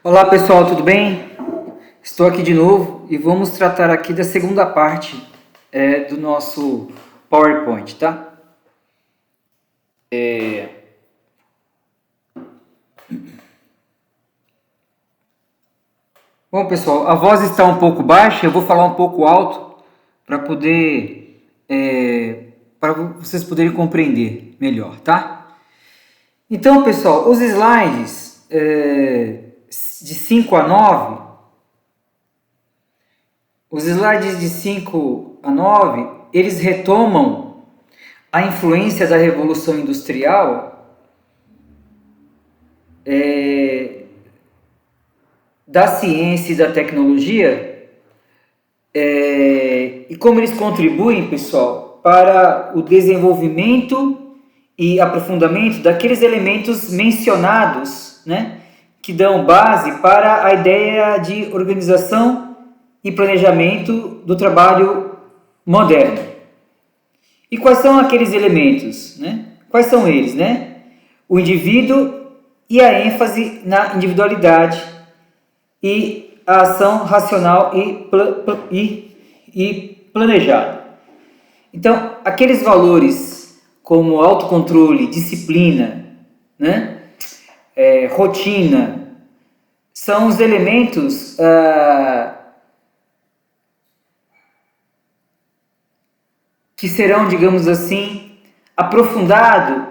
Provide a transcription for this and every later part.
Olá pessoal, tudo bem? Estou aqui de novo e vamos tratar aqui da segunda parte do nosso PowerPoint, tá? Bom pessoal, a voz está um pouco baixa, eu vou falar um pouco alto para vocês poderem compreender melhor, tá? Então pessoal, os slides de 5 a 9, os slides de 5 a 9, eles retomam a influência da Revolução Industrial da ciência e da tecnologia e como eles contribuem, pessoal, para o desenvolvimento e aprofundamento daqueles elementos mencionados, né, que dão base para a ideia de organização e planejamento do trabalho moderno. E quais são aqueles elementos, né? Quais são eles, né? O indivíduo e a ênfase na individualidade e a ação racional e planejada. Então, aqueles valores como autocontrole, disciplina, né? Rotina, são os elementos que serão, digamos assim, aprofundados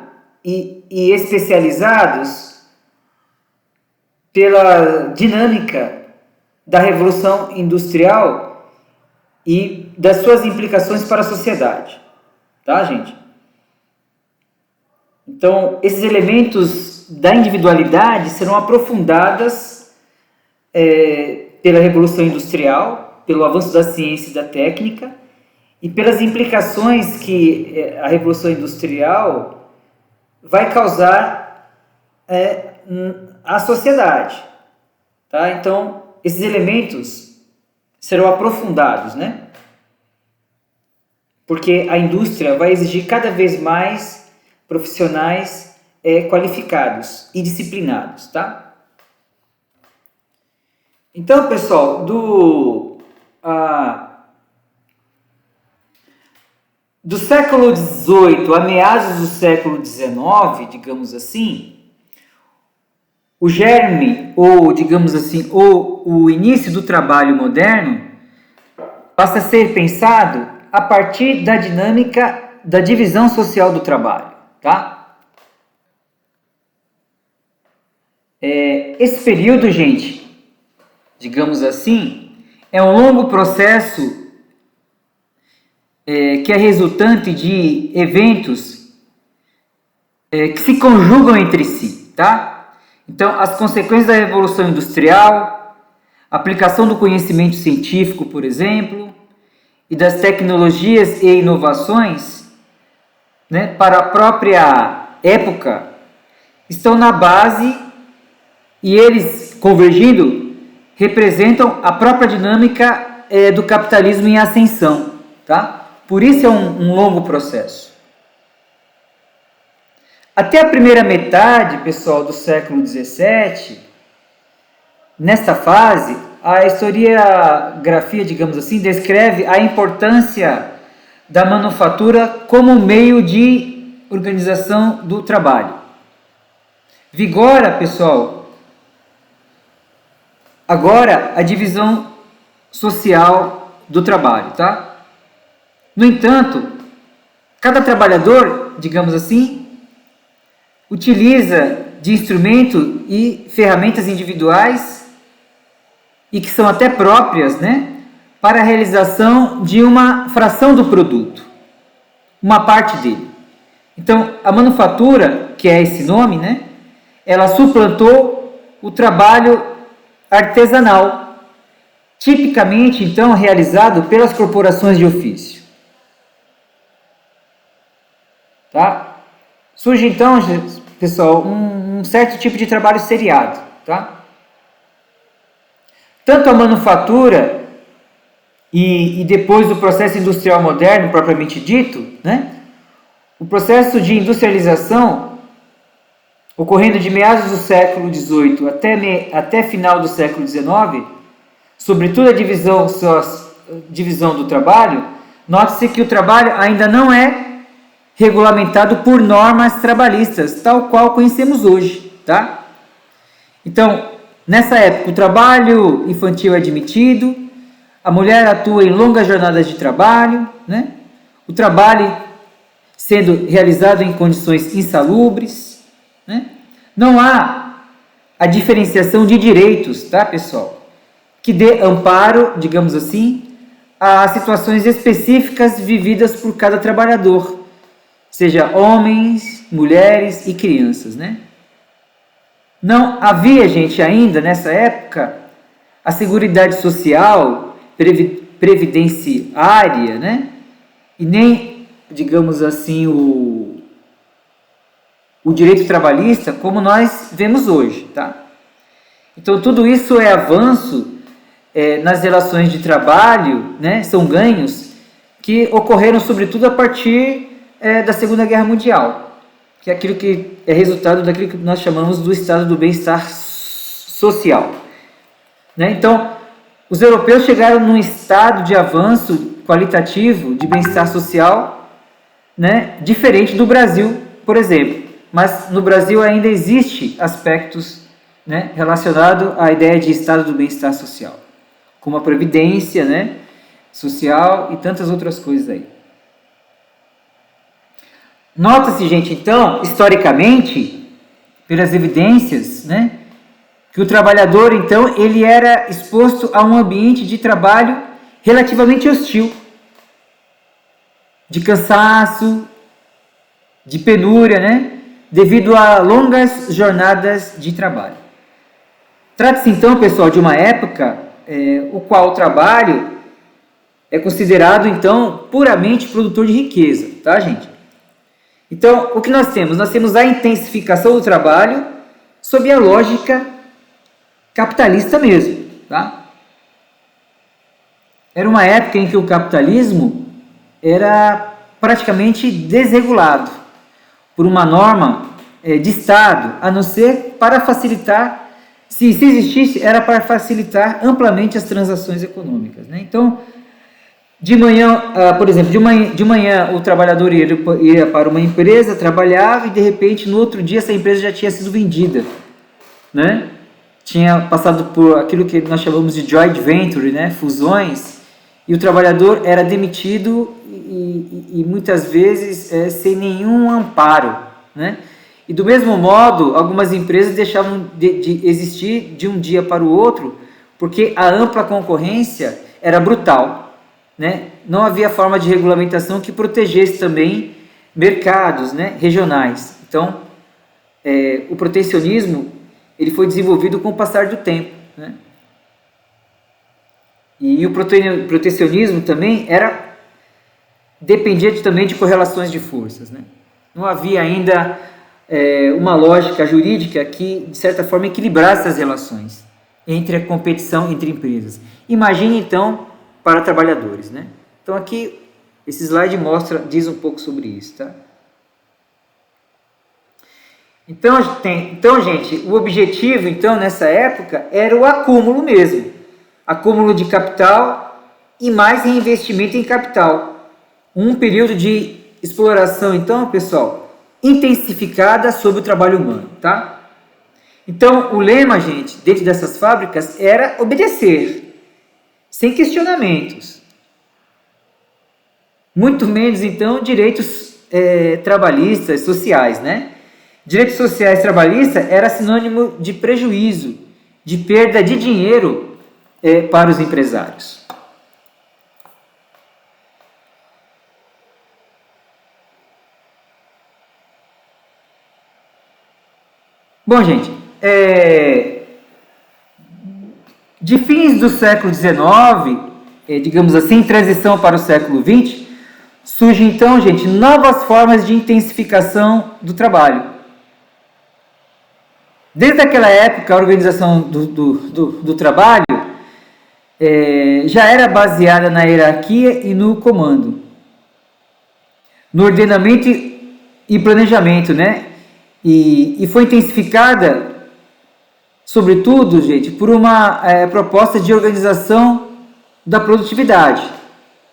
e especializados pela dinâmica da Revolução Industrial e das suas implicações para a sociedade. Tá, gente? Então, esses elementos da individualidade serão aprofundados pela Revolução Industrial, pelo avanço da ciência e da técnica, e pelas implicações que a Revolução Industrial vai causar à sociedade. Tá? Então, esses elementos serão aprofundados, né? Porque a indústria vai exigir cada vez mais profissionais qualificados e disciplinados. Tá? Então, pessoal, do século XVIII a meados do século XIX, digamos assim, o germe, ou digamos assim, o início do trabalho moderno passa a ser pensado a partir da dinâmica da divisão social do trabalho, tá? Esse período, gente, digamos assim, é um longo processo que é resultante de eventos que se conjugam entre si, tá? Então, as consequências da Revolução Industrial, aplicação do conhecimento científico, por exemplo, e das tecnologias e inovações, né, para a própria época, estão na base e eles, convergindo, representam a própria dinâmica do capitalismo em ascensão, tá? Por isso é um longo processo. Até a primeira metade, pessoal, do século XVII, nesta fase, a historiografia, digamos assim, descreve a importância da manufatura como meio de organização do trabalho. Vigora, pessoal, agora a divisão social do trabalho, tá? No entanto, cada trabalhador, digamos assim, utiliza de instrumento e ferramentas individuais e que são até próprias, né, para a realização de uma fração do produto, uma parte dele. Então, a manufatura, que é esse nome, né, ela suplantou o trabalho artesanal, tipicamente, então, realizado pelas corporações de ofício. Tá? Surge então, pessoal, um certo tipo de trabalho seriado, tá? Tanto a manufatura e depois do processo industrial moderno propriamente dito, né? O processo de industrialização ocorrendo de meados do século XVIII até final do século XIX, sobretudo a divisão do trabalho, note-se que o trabalho ainda não é regulamentado por normas trabalhistas, tal qual conhecemos hoje, tá? Então, nessa época, o trabalho infantil é admitido, a mulher atua em longas jornadas de trabalho, né? O trabalho sendo realizado em condições insalubres, né? Não há a diferenciação de direitos, tá, pessoal? Que dê amparo, digamos assim, a situações específicas vividas por cada trabalhador, seja homens, mulheres e crianças, né? Não havia, gente, ainda nessa época, a Seguridade Social, previdenciária, né? E nem, digamos assim, o direito trabalhista como nós vemos hoje, tá? Então, tudo isso é avanço nas relações de trabalho, né? São ganhos que ocorreram, sobretudo, a partir da Segunda Guerra Mundial, que é aquilo que é resultado daquilo que nós chamamos do estado do bem-estar social, né? Então, os europeus chegaram num estado de avanço qualitativo de bem-estar social, né, diferente do Brasil, por exemplo. Mas no Brasil ainda existe aspectos, né, relacionados à ideia de estado do bem-estar social, como a previdência, né, social e tantas outras coisas aí. Nota-se, gente, então, historicamente, pelas evidências, né, que o trabalhador, então, ele era exposto a um ambiente de trabalho relativamente hostil, de cansaço, de penúria, né, devido a longas jornadas de trabalho. Trata-se, então, pessoal, de uma época o qual o trabalho é considerado, então, puramente produtor de riqueza, tá, gente? Então, o que nós temos? Nós temos a intensificação do trabalho sob a lógica capitalista mesmo, tá? Era uma época em que o capitalismo era praticamente desregulado por uma norma de Estado, a não ser para facilitar, se existisse, era para facilitar amplamente as transações econômicas, né? Então, de manhã, por exemplo, de manhã o trabalhador ia para uma empresa, trabalhava e de repente no outro dia essa empresa já tinha sido vendida, né? Tinha passado por aquilo que nós chamamos de joint venture, né? Fusões, e o trabalhador era demitido e muitas vezes sem nenhum amparo, né? E do mesmo modo, algumas empresas deixavam de existir de um dia para o outro porque a ampla concorrência era brutal, né? Não havia forma de regulamentação que protegesse também mercados, né, regionais. Então, o protecionismo ele foi desenvolvido com o passar do tempo, né? E o protecionismo também dependia também de correlações de forças, né? Não havia ainda uma lógica jurídica que, de certa forma, equilibrasse as relações entre a competição entre empresas. Imagine, então, para trabalhadores, né? Então aqui esse slide diz um pouco sobre isso, tá? Então, gente, o objetivo então nessa época era o acúmulo mesmo, acúmulo de capital e mais investimento em capital. Um período de exploração, então, pessoal, intensificada sobre o trabalho humano, tá? Então, o lema, gente, dentro dessas fábricas era obedecer, sem questionamentos. Muito menos, então, direitos trabalhistas, sociais, né? Direitos sociais trabalhistas era sinônimo de prejuízo, de perda de dinheiro para os empresários. Bom, gente, de fins do século XIX, digamos assim, transição para o século XX, surgem então, gente, novas formas de intensificação do trabalho. Desde aquela época, a organização do trabalho já era baseada na hierarquia e no comando, no ordenamento e planejamento, né? E foi intensificada, sobretudo, gente, por uma proposta de organização da produtividade.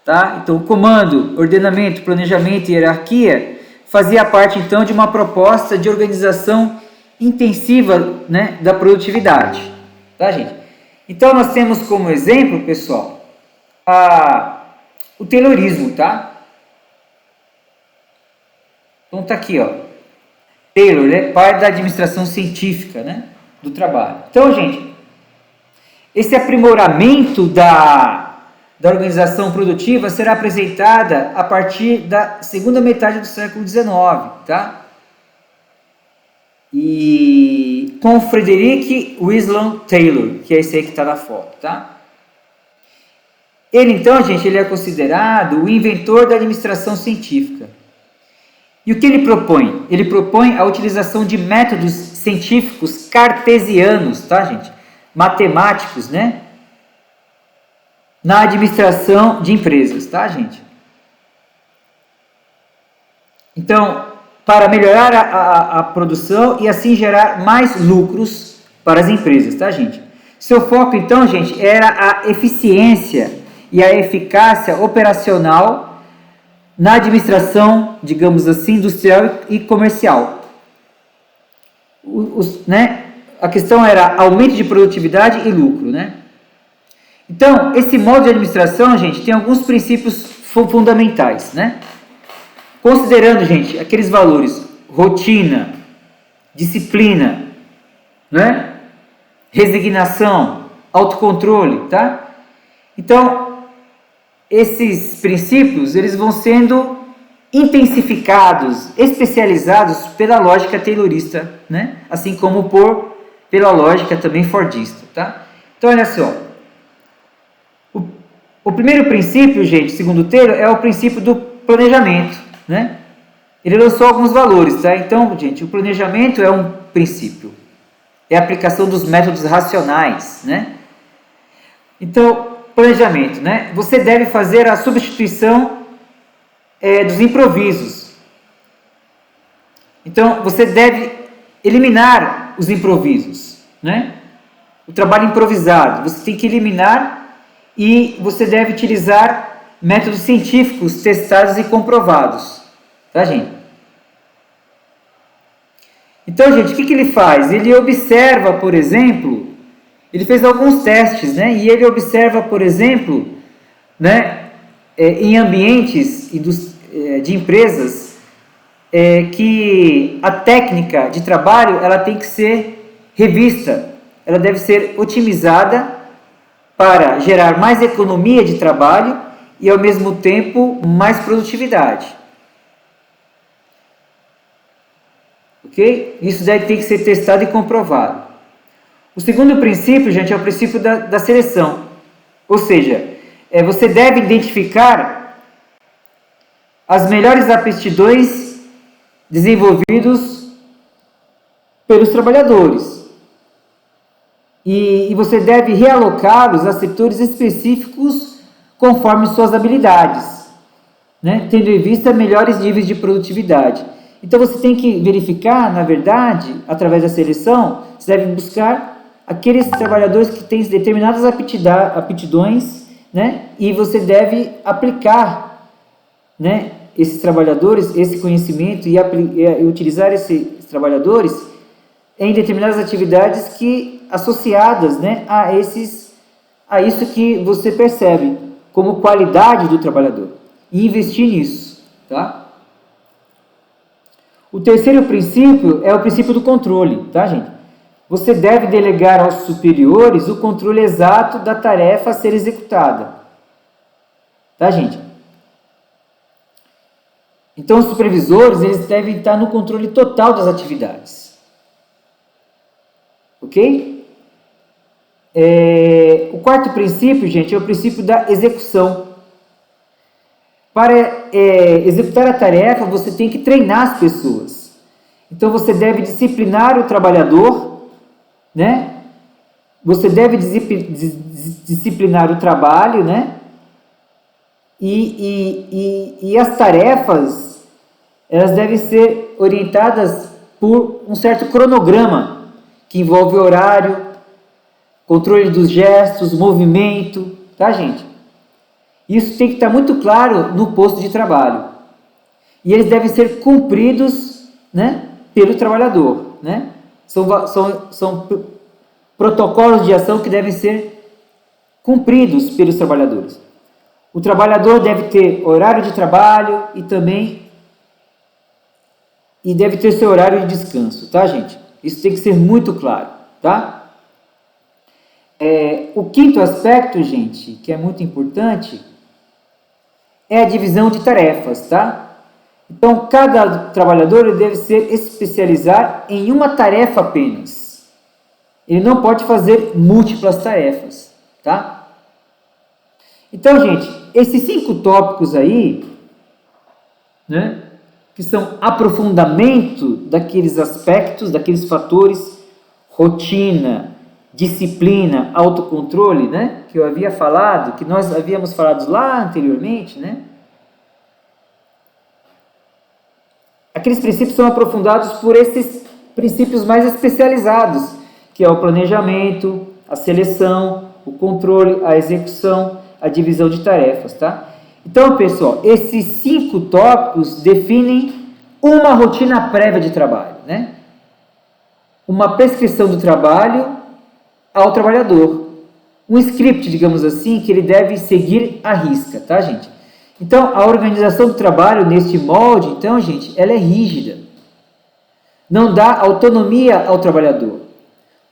Tá? Então, o comando, ordenamento, planejamento e hierarquia fazia parte, então, de uma proposta de organização intensiva, né, da produtividade. Tá, gente? Então, nós temos como exemplo, pessoal, o Taylorismo, tá? Então, tá aqui, ó. Taylor, né, pai da administração científica, né, do trabalho. Então, gente, esse aprimoramento da organização produtiva será apresentada a partir da segunda metade do século XIX, tá? E com Frederick Winslow Taylor, que é esse aí que está na foto, tá? Ele, então, gente, ele é considerado o inventor da administração científica. E o que ele propõe? Ele propõe a utilização de métodos científicos cartesianos, tá, gente? Matemáticos, né? Na administração de empresas, tá, gente? Então, para melhorar a produção e assim gerar mais lucros para as empresas, tá, gente? Seu foco, então, gente, era a eficiência e a eficácia operacional na administração, digamos assim, industrial e comercial. Né? A questão era aumento de produtividade e lucro, né? Então, esse modo de administração, gente, tem alguns princípios fundamentais, né? Considerando, gente, aqueles valores, rotina, disciplina, né? Resignação, autocontrole, tá? Então, esses princípios, eles vão sendo intensificados, especializados pela lógica taylorista, né? Assim como pela lógica também fordista, tá? Então, olha só. O primeiro princípio, gente, segundo Taylor, é o princípio do planejamento, né? Ele lançou alguns valores, tá? Então, gente, o planejamento é um princípio. É a aplicação dos métodos racionais, né? Então, planejamento, né? Você deve fazer a substituição dos improvisos. Então, você deve eliminar os improvisos, né? O trabalho improvisado, você tem que eliminar e você deve utilizar métodos científicos testados e comprovados, tá, gente? Então, gente, o que ele faz? Ele observa, por exemplo, ele fez alguns testes, né? E ele observa, por exemplo, né, em ambientes de empresas, que a técnica de trabalho ela tem que ser revista, ela deve ser otimizada para gerar mais economia de trabalho e, ao mesmo tempo, mais produtividade. Ok? Isso deve ter que ser testado e comprovado. O segundo princípio, gente, é o princípio da seleção. Ou seja, você deve identificar as melhores aptidões desenvolvidos pelos trabalhadores. E você deve realocá-los a setores específicos conforme suas habilidades, né? Tendo em vista melhores níveis de produtividade. Então você tem que verificar, na verdade, através da seleção, você deve buscar aqueles trabalhadores que têm determinadas aptidões, né? E você deve aplicar, né, esses trabalhadores, esse conhecimento e utilizar esses trabalhadores em determinadas atividades associadas, né, a isso que você percebe como qualidade do trabalhador e investir nisso, tá? O terceiro princípio é o princípio do controle, tá, gente? Você deve delegar aos superiores o controle exato da tarefa a ser executada, tá, gente? Então, os supervisores, eles devem estar no controle total das atividades. Ok? O quarto princípio, gente, é o princípio da execução. Para executar a tarefa, você tem que treinar as pessoas. Então, você deve disciplinar o trabalhador, né? Você deve disciplinar o trabalho, né? E as tarefas, elas devem ser orientadas por um certo cronograma, que envolve horário, controle dos gestos, movimento, tá, gente? Isso tem que estar muito claro no posto de trabalho. E eles devem ser cumpridos, né, pelo trabalhador, né? São protocolos de ação que devem ser cumpridos pelos trabalhadores. O trabalhador deve ter horário de trabalho e deve ter seu horário de descanso, tá, gente? Isso tem que ser muito claro, tá? O quinto aspecto, gente, que é muito importante, é a divisão de tarefas, tá? Então, cada trabalhador ele deve se especializar em uma tarefa apenas. Ele não pode fazer múltiplas tarefas, tá? Então, gente, esses 5 tópicos aí, né, que são aprofundamento daqueles aspectos, daqueles fatores, rotina, disciplina, autocontrole, né, que eu havia falado, que nós havíamos falado lá anteriormente, né? Aqueles princípios são aprofundados por esses princípios mais especializados, que é o planejamento, a seleção, o controle, a execução, a divisão de tarefas, tá? Então, pessoal, esses 5 tópicos definem uma rotina prévia de trabalho, né? Uma prescrição do trabalho ao trabalhador. Um script, digamos assim, que ele deve seguir à risca, tá, gente? Então, a organização do trabalho neste molde, então, gente, ela é rígida. Não dá autonomia ao trabalhador,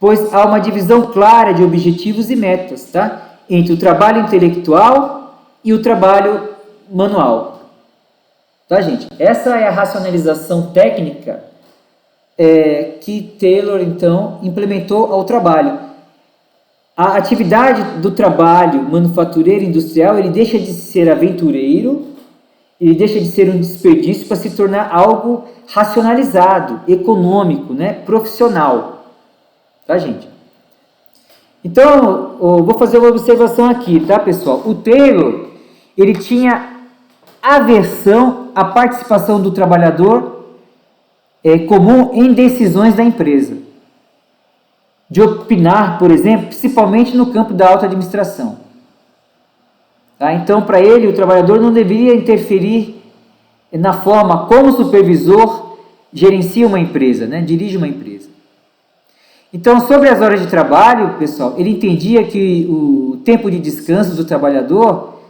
pois há uma divisão clara de objetivos e metas, tá? Entre o trabalho intelectual e o trabalho manual. Tá, gente? Essa é a racionalização técnica que Taylor, então, implementou ao trabalho. A atividade do trabalho manufatureiro industrial, ele deixa de ser aventureiro, ele deixa de ser um desperdício para se tornar algo racionalizado, econômico, né? Profissional. Tá, gente? Então, eu vou fazer uma observação aqui, tá, pessoal? O Taylor, ele tinha aversão à participação do trabalhador comum em decisões da empresa. De opinar, por exemplo, principalmente no campo da alta administração. Tá? Então, para ele, o trabalhador não deveria interferir na forma como o supervisor gerencia uma empresa, né? Dirige uma empresa. Então, sobre as horas de trabalho, pessoal, ele entendia que o tempo de descanso do trabalhador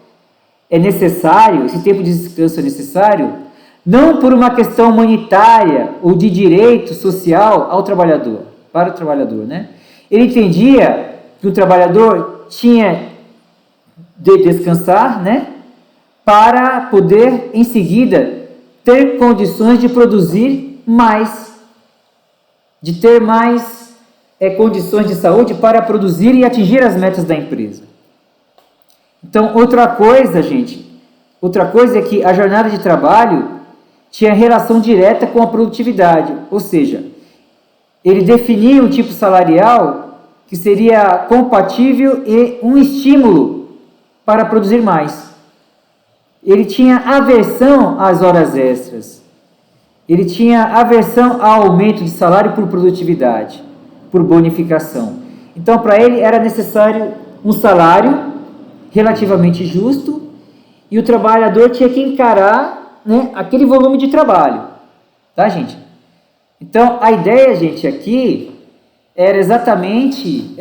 é necessário, esse tempo de descanso é necessário, não por uma questão humanitária ou de direito social ao trabalhador, para o trabalhador, né? Ele entendia que o trabalhador tinha de descansar, né? Para poder, em seguida, ter condições de produzir mais, de ter mais condições de saúde para produzir e atingir as metas da empresa. Então, outra coisa, gente, é que a jornada de trabalho tinha relação direta com a produtividade, ou seja, ele definia um tipo salarial que seria compatível e um estímulo para produzir mais. Ele tinha aversão às horas extras. Ele tinha aversão ao aumento de salário por produtividade, por bonificação. Então, para ele era necessário um salário relativamente justo e o trabalhador tinha que encarar, né, aquele volume de trabalho. Tá, gente? Então, a ideia, gente, aqui era exatamente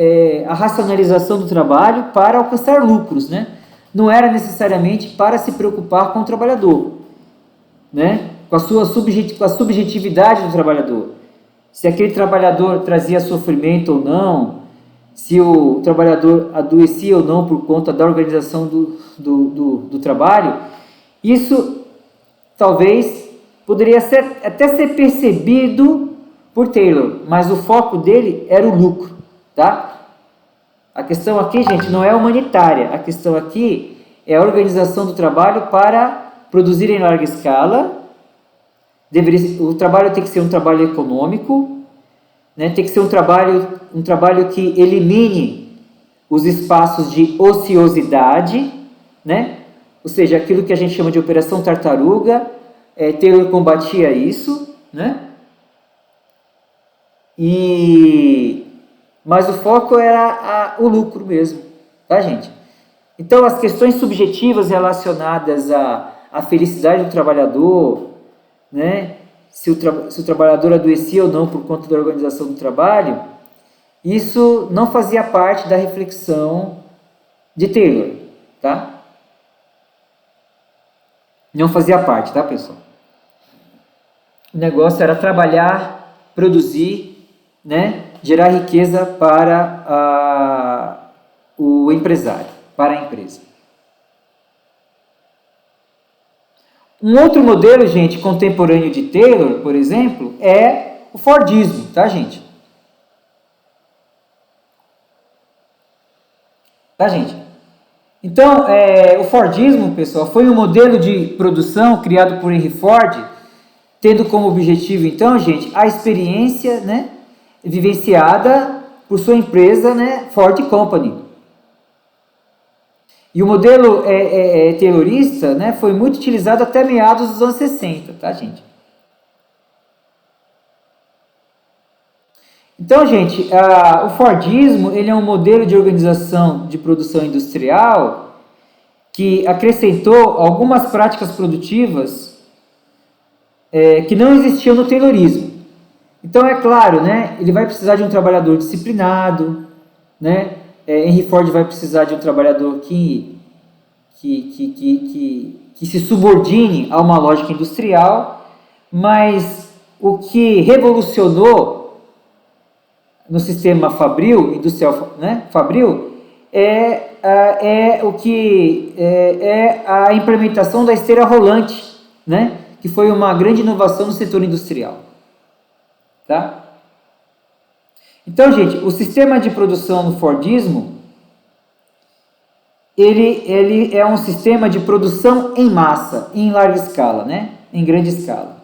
a racionalização do trabalho para alcançar lucros, né? Não era necessariamente para se preocupar com o trabalhador, né? Com a subjetividade do trabalhador. Se aquele trabalhador trazia sofrimento ou não, se o trabalhador adoecia ou não por conta da organização do trabalho, isso talvez poderia até ser percebido por Taylor, mas o foco dele era o lucro, tá? A questão aqui, gente, não é humanitária, a questão aqui é a organização do trabalho para produzir em larga escala. O trabalho tem que ser um trabalho econômico, né? Tem que ser um trabalho que elimine os espaços de ociosidade, né? Ou seja, aquilo que a gente chama de operação tartaruga. Taylor combatia isso, né? Mas o foco era o lucro mesmo, tá, gente? Então, as questões subjetivas relacionadas à felicidade do trabalhador, né? Se o trabalhador adoecia ou não por conta da organização do trabalho, isso não fazia parte da reflexão de Taylor, tá? Não fazia parte, tá, pessoal? O negócio era trabalhar, produzir, né? Gerar riqueza para o empresário, para a empresa. Um outro modelo, gente, contemporâneo de Taylor, por exemplo, é o Fordismo, tá, gente? Tá, gente? Então, o Fordismo, pessoal, foi um modelo de produção criado por Henry Ford, tendo como objetivo, então, gente, a experiência, né, vivenciada por sua empresa, né, Ford Company. E o modelo taylorista, né, foi muito utilizado até meados dos anos 60, tá, gente? Então, gente, o Fordismo, ele é um modelo de organização de produção industrial que acrescentou algumas práticas produtivas que não existiam no Taylorismo. Então, é claro, né, ele vai precisar de um trabalhador disciplinado, né? Henry Ford vai precisar de um trabalhador que se subordine a uma lógica industrial, mas o que revolucionou no sistema fabril, industrial, né, fabril, é a implementação da esteira rolante, né, que foi uma grande inovação no setor industrial. Tá? Então, gente, o sistema de produção no Fordismo, ele é um sistema de produção em massa, em larga escala, né? Em grande escala.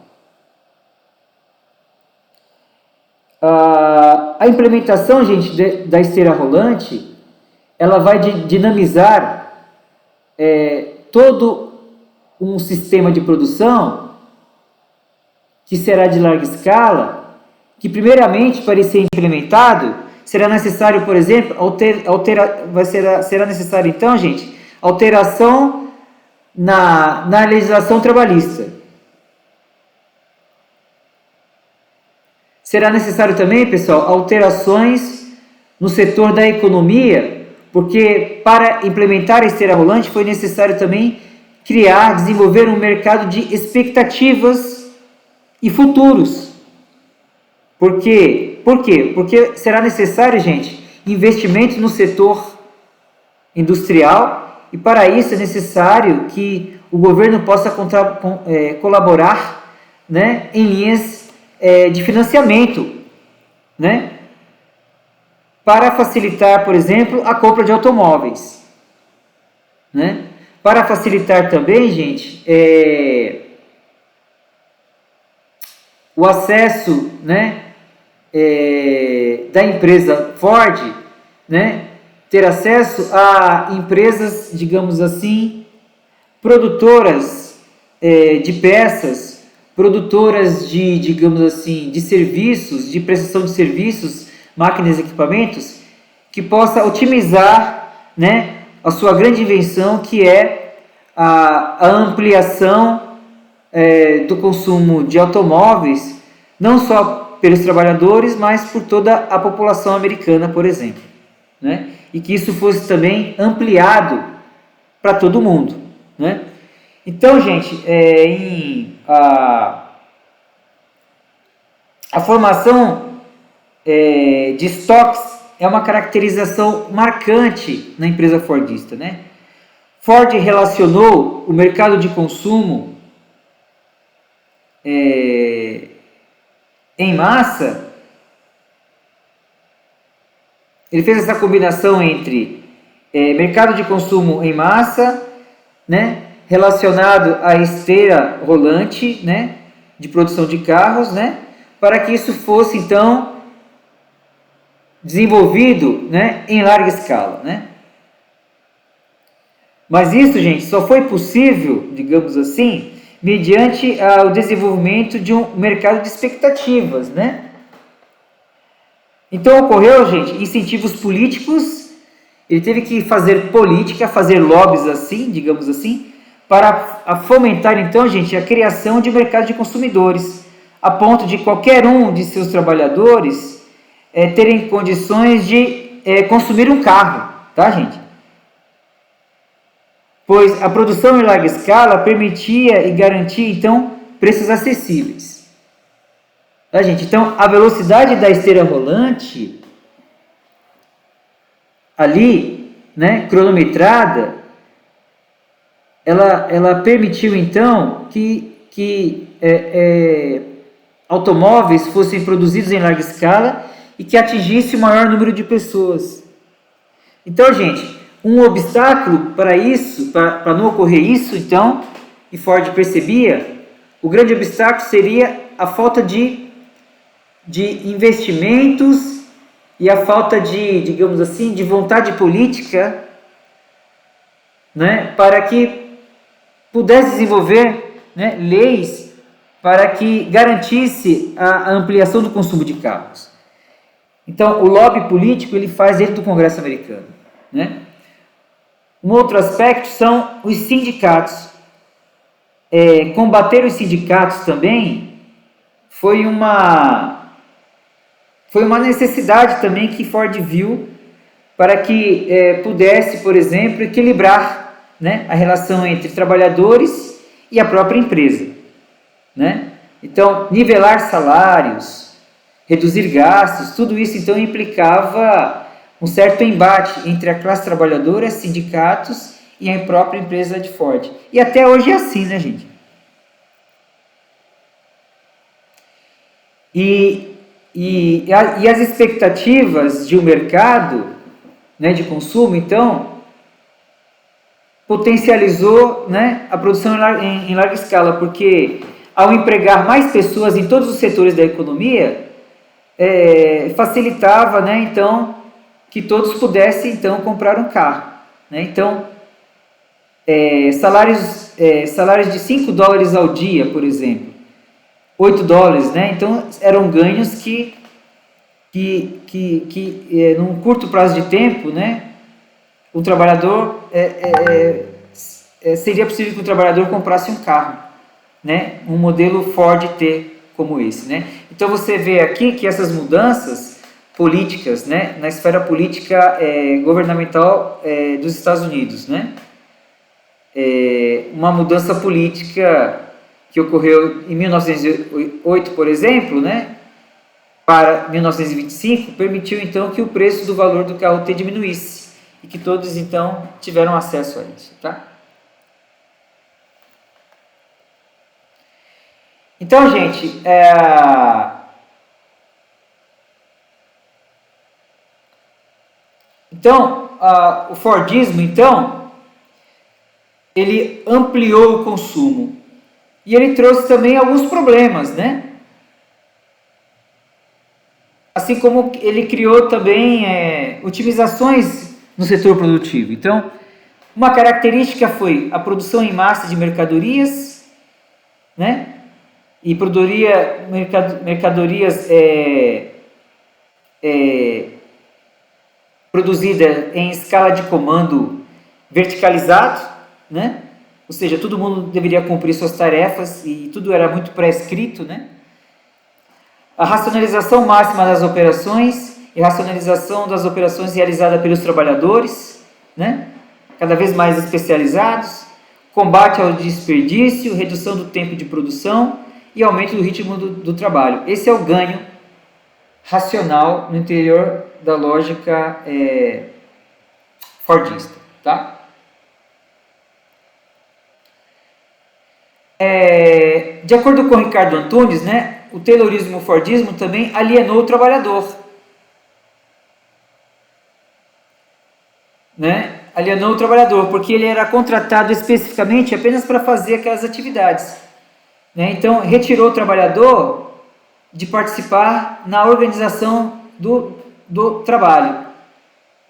A implementação, gente, da esteira rolante, ela vai dinamizar todo um sistema de produção que será de larga escala, que primeiramente, para ser implementado, será necessário, por exemplo, será necessário, então, gente, alteração na legislação trabalhista. Será necessário também, pessoal, alterações no setor da economia, porque para implementar a esteira rolante foi necessário também desenvolver um mercado de expectativas e futuros. Por quê? Porque será necessário, gente, investimentos no setor industrial, e para isso é necessário que o governo possa colaborar, né, em linhas de financiamento, né, para facilitar, por exemplo, a compra de automóveis, né, para facilitar também, gente, o acesso, né, da empresa Ford, né, ter acesso a empresas, digamos assim, produtoras de peças, produtoras de, digamos assim, de serviços, de prestação de serviços, máquinas e equipamentos, que possa otimizar, né, a sua grande invenção, que é a ampliação do consumo de automóveis, não só pelos trabalhadores, mas por toda a população americana, por exemplo, né? E que isso fosse também ampliado para todo mundo, né? Então, gente, a formação de estoques é uma caracterização marcante na empresa fordista, né? Ford relacionou o mercado de consumo em massa. Ele fez essa combinação entre mercado de consumo em massa, né, relacionado à esteira rolante, né, de produção de carros, né, para que isso fosse então desenvolvido, né, em larga escala, né. Mas isso, gente, só foi possível, digamos assim, mediante o desenvolvimento de um mercado de expectativas, né? Então ocorreu, gente, incentivos políticos, ele teve que fazer política, fazer lobbies assim, digamos assim, para fomentar então, gente, a criação de mercado de consumidores, a ponto de qualquer um de seus trabalhadores terem condições de consumir um carro, tá, gente? Pois a produção em larga escala permitia e garantia, então, preços acessíveis. Tá, gente? Então, a velocidade da esteira rolante, ali, né, cronometrada, ela permitiu, então, que automóveis fossem produzidos em larga escala e que atingisse o maior número de pessoas. Então, gente, um obstáculo para isso, para não ocorrer isso, então, e Ford percebia, o grande obstáculo seria a falta de investimentos e a falta de, digamos assim, de vontade política, né, para que pudesse desenvolver, né, leis para que garantisse a ampliação do consumo de carros. Então, o lobby político ele faz dentro do Congresso americano, né? Um outro aspecto são os sindicatos. Combater os sindicatos também foi uma necessidade também que Ford viu para que pudesse, por exemplo, equilibrar, né, a relação entre trabalhadores e a própria empresa, né? Então, nivelar salários, reduzir gastos, tudo isso então implicava um certo embate entre a classe trabalhadora, sindicatos e a própria empresa de Ford. E até hoje é assim, né, gente? E as expectativas de um mercado, né, de consumo, então, potencializou, né, a produção em larga escala, porque ao empregar mais pessoas em todos os setores da economia, facilitava, né, então, que todos pudessem, então, comprar um carro, né? Então, salários de $5 ao dia, por exemplo, $8, né? Então, eram ganhos que num curto prazo de tempo, né, o trabalhador, seria possível que o trabalhador comprasse um carro, né, um modelo Ford T como esse, né? Então, você vê aqui que essas mudanças políticas, né, na esfera política governamental dos Estados Unidos, né, uma mudança política que ocorreu em 1908, por exemplo, né, para 1925, permitiu então que o preço do valor do carro T diminuísse e que todos então tiveram acesso a isso, tá? Então, gente, o Fordismo, então, ele ampliou o consumo e ele trouxe também alguns problemas, né? Assim como ele criou também otimizações no setor produtivo. Então, uma característica foi a produção em massa de mercadorias, né? E mercadorias produzida em escala de comando verticalizado, né? Ou seja, todo mundo deveria cumprir suas tarefas e tudo era muito prescrito, né? A racionalização máxima das operações e racionalização das operações realizada pelos trabalhadores, né? Cada vez mais especializados, combate ao desperdício, redução do tempo de produção e aumento do ritmo do trabalho. Esse é o ganho racional no interior da lógica fordista, tá? De acordo com Ricardo Antunes, né, o Taylorismo e o Fordismo também alienou o trabalhador, né? Alienou o trabalhador porque ele era contratado especificamente apenas para fazer aquelas atividades, né? Então retirou o trabalhador de participar na organização do trabalho,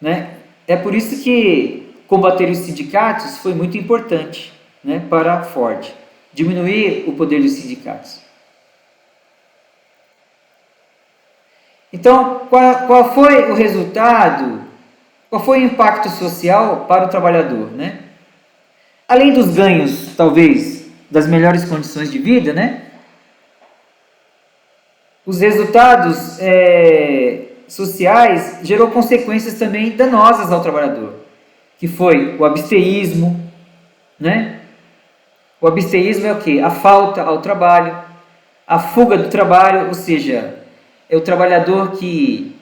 né? É por isso que combater os sindicatos foi muito importante, né, para Ford, diminuir o poder dos sindicatos. Então, qual foi o resultado, qual foi o impacto social para o trabalhador, né? Além dos ganhos, talvez, das melhores condições de vida, né? Os resultados sociais gerou consequências também danosas ao trabalhador, que foi o absteísmo, né? O absteísmo é o quê? A falta ao trabalho, a fuga do trabalho, ou seja, é o trabalhador que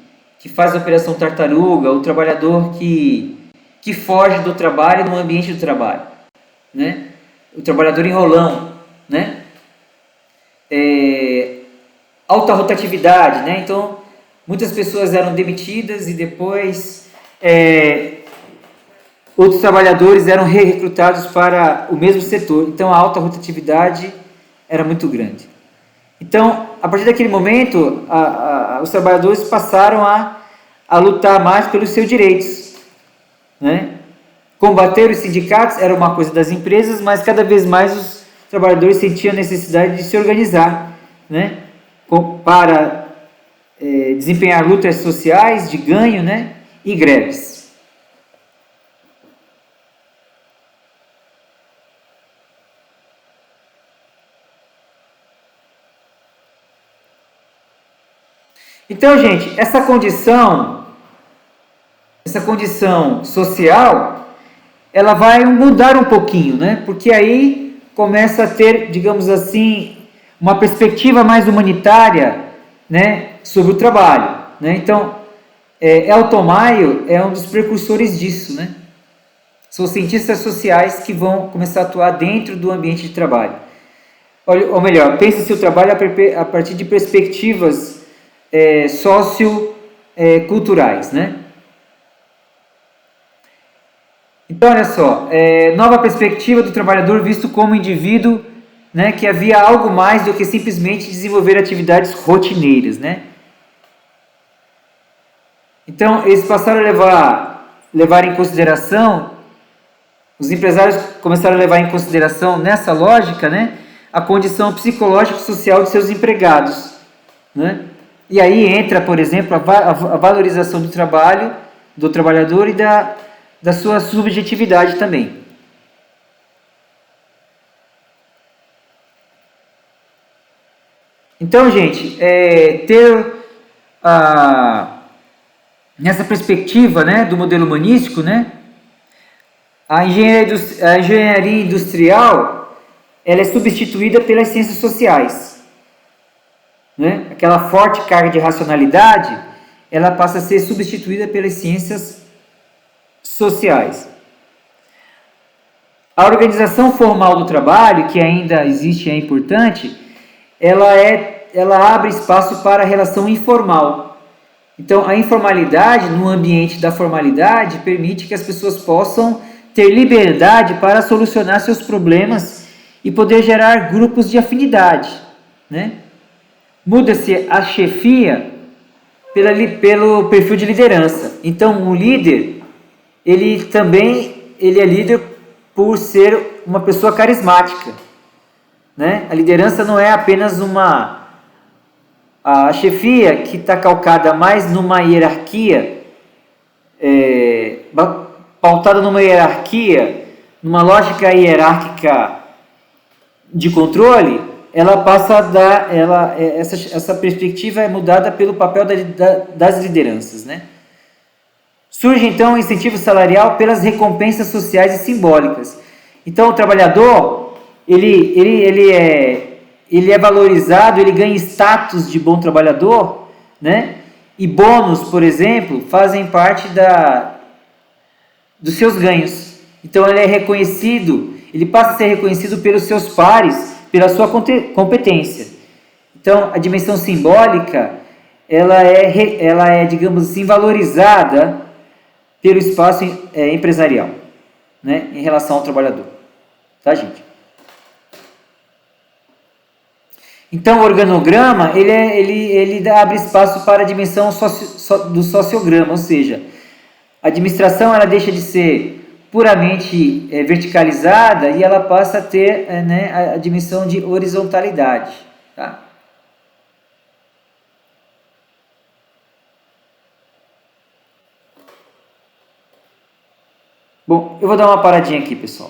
faz a operação tartaruga, o trabalhador que foge do trabalho no ambiente do trabalho, né? O trabalhador enrolão, né? Alta rotatividade, né? Então, muitas pessoas eram demitidas e depois outros trabalhadores eram recrutados para o mesmo setor. Então, a alta rotatividade era muito grande. Então, a partir daquele momento, os trabalhadores passaram a lutar mais pelos seus direitos, né? Combater os sindicatos era uma coisa das empresas, mas cada vez mais os trabalhadores sentiam a necessidade de se organizar, né? Para desempenhar lutas sociais de ganho, né? E greves. Então, gente, essa condição social, ela vai mudar um pouquinho, né? Porque aí começa a ter, digamos assim, uma perspectiva mais humanitária, né, sobre o trabalho, né? Então, Elton Maio é um dos precursores disso, né? São cientistas sociais que vão começar a atuar dentro do ambiente de trabalho. Ou melhor, pense-se o trabalho a partir de perspectivas socioculturais, né? Então, olha só, nova perspectiva do trabalhador visto como indivíduo, né, que havia algo mais do que simplesmente desenvolver atividades rotineiras, né? Então, eles passaram a levar em consideração, os empresários começaram a levar em consideração, nessa lógica, né, a condição psicológica e social de seus empregados, né? E aí entra, por exemplo, a valorização do trabalho, do trabalhador e da sua subjetividade também. Então, gente, nessa perspectiva, né, do modelo humanístico, né, a engenharia industrial ela é substituída pelas ciências sociais, né? Aquela forte carga de racionalidade ela passa a ser substituída pelas ciências sociais. A organização formal do trabalho, que ainda existe e é importante, ela abre espaço para a relação informal. Então, a informalidade no ambiente da formalidade permite que as pessoas possam ter liberdade para solucionar seus problemas e poder gerar grupos de afinidade, né? Muda-se a chefia pelo perfil de liderança. Então, o líder, ele é líder por ser uma pessoa carismática, né? A liderança não é apenas a chefia que está calcada mais numa hierarquia, pautada numa hierarquia, numa lógica hierárquica de controle, ela passa a dar, essa perspectiva é mudada pelo papel das lideranças, né? Surge então o incentivo salarial pelas recompensas sociais e simbólicas. Então o trabalhador ele é valorizado, ele ganha status de bom trabalhador, né? E bônus, por exemplo, fazem parte dos seus ganhos. Então ele é reconhecido, ele passa a ser reconhecido pelos seus pares, pela sua competência. Então a dimensão simbólica ela é, digamos assim, valorizada pelo espaço empresarial, né, em relação ao trabalhador. Tá, gente? Então, o organograma, ele abre espaço para a dimensão do sociograma, ou seja, a administração ela deixa de ser puramente verticalizada e ela passa a ter né, a dimensão de horizontalidade. Tá? Bom, eu vou dar uma paradinha aqui, pessoal.